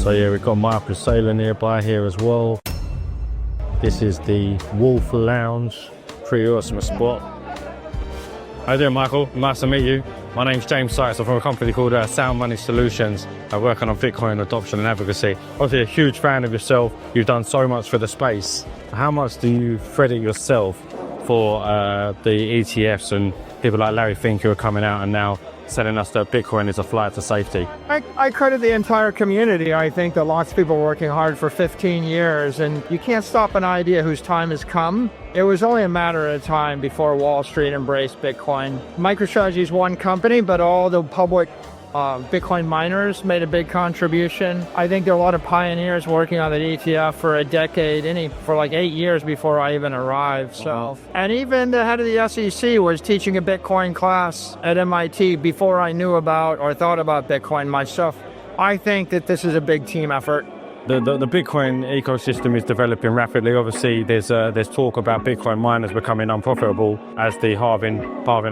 So yeah, we've got Michael Saylor nearby here as well. This is the Wolf Lounge, pretty awesome spot. How you doing, Michael? Nice to meet you. My name's James Sykes. I'm from a company called Sound Money Solutions. I work on Bitcoin adoption and advocacy. Obviously a huge fan of yourself. You've done so much for the space. How much do you credit yourself for the ETFs and people like Larry Fink who are coming out and now telling us that Bitcoin is a flight to safety? I credit the entire community. I think that lots of people are working hard for 15 years, and you can't stop an idea whose time has come. It was only a matter of time before Wall Street embraced Bitcoin. MicroStrategy is one company, but all the public Bitcoin miners made a big contribution. I think there are a lot of pioneers working on the ETF for a decade, for like 8 years before I even arrived. So, and even the head of the SEC was teaching a Bitcoin class at MIT before I knew about or thought about Bitcoin myself. I think that this is a big team effort. The Bitcoin ecosystem is developing rapidly. Obviously, there's talk about Bitcoin miners becoming unprofitable as the halving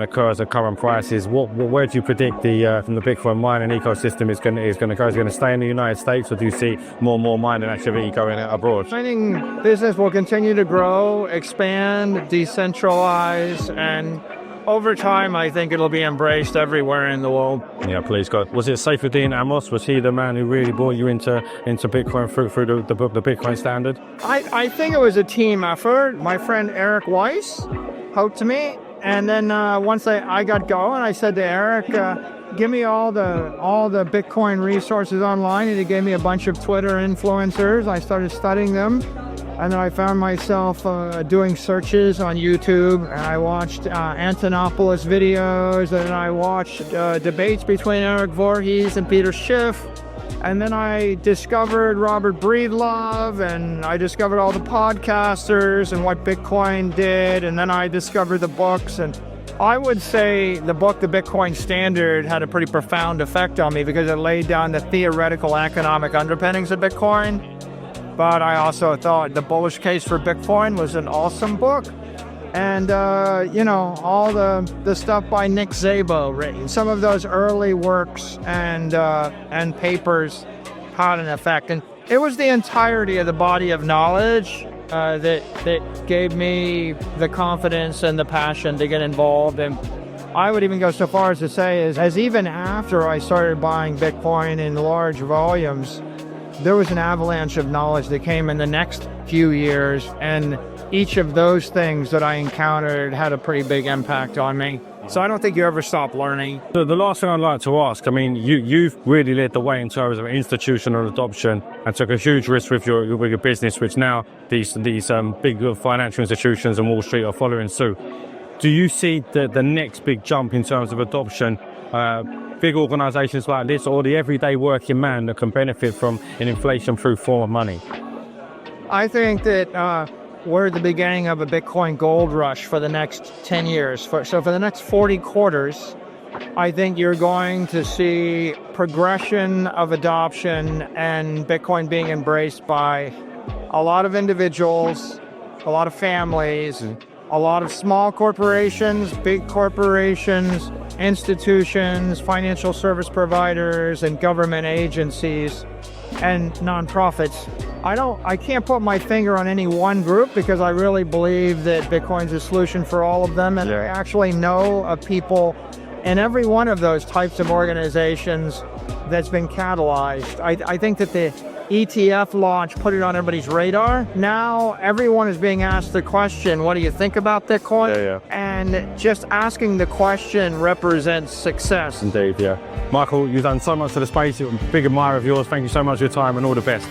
occurs at current prices. Where do you predict the Bitcoin mining ecosystem is going to go? Is it going to stay in the United States, or do you see more and more mining activity going abroad? Mining business will continue to grow, expand, decentralize, and over time, I think it'll be embraced everywhere in the world. Yeah, please God. Was it Saifuddin Amos? Was he the man who really brought you into Bitcoin through the Bitcoin standard? I think it was a team effort. My friend Eric Weiss helped me, and then once I got going, I said to Eric, give me all the Bitcoin resources online, and he gave me a bunch of Twitter influencers. I started studying them. And then I found myself doing searches on YouTube, and I watched Antonopoulos videos, and I watched debates between Eric Voorhees and Peter Schiff. And then I discovered Robert Breedlove, and I discovered all the podcasters and what Bitcoin did, and then I discovered the books. And I would say the book, The Bitcoin Standard, had a pretty profound effect on me because it laid down the theoretical economic underpinnings of Bitcoin. But I also thought The Bullish Case for Bitcoin was an awesome book. And, all the stuff by Nick Szabo written, some of those early works and papers had an effect. And it was the entirety of the body of knowledge that gave me the confidence and the passion to get involved. And I would even go so far as to say as even after I started buying Bitcoin in large volumes, there was an avalanche of knowledge that came in the next few years, and each of those things that I encountered had a pretty big impact on me. So I don't think you ever stop learning. So the last thing I'd like to ask, I mean, you've really led the way in terms of institutional adoption and took a huge risk with your business, which now these big financial institutions and Wall Street are following suit. Do you see the next big jump in terms of adoption? Big organizations like this, or the everyday working man that can benefit from an inflation-proof form of money? I think that we're at the beginning of a Bitcoin gold rush for the next 10 years. So for the next 40 quarters, I think you're going to see progression of adoption and Bitcoin being embraced by a lot of individuals, a lot of families, a lot of small corporations, big corporations, institutions, financial service providers, and government agencies, and nonprofits. I can't put my finger on any one group because I really believe that Bitcoin's a solution for all of them, and I actually know of people in every one of those types of organizations that's been catalyzed. I think that the ETF launch put it on everybody's radar. Now everyone is being asked the question, what do you think about Bitcoin? Yeah. And just asking the question represents success. Indeed, yeah. Michael, you've done so much for the space. I'm a big admirer of yours. Thank you so much for your time and all the best.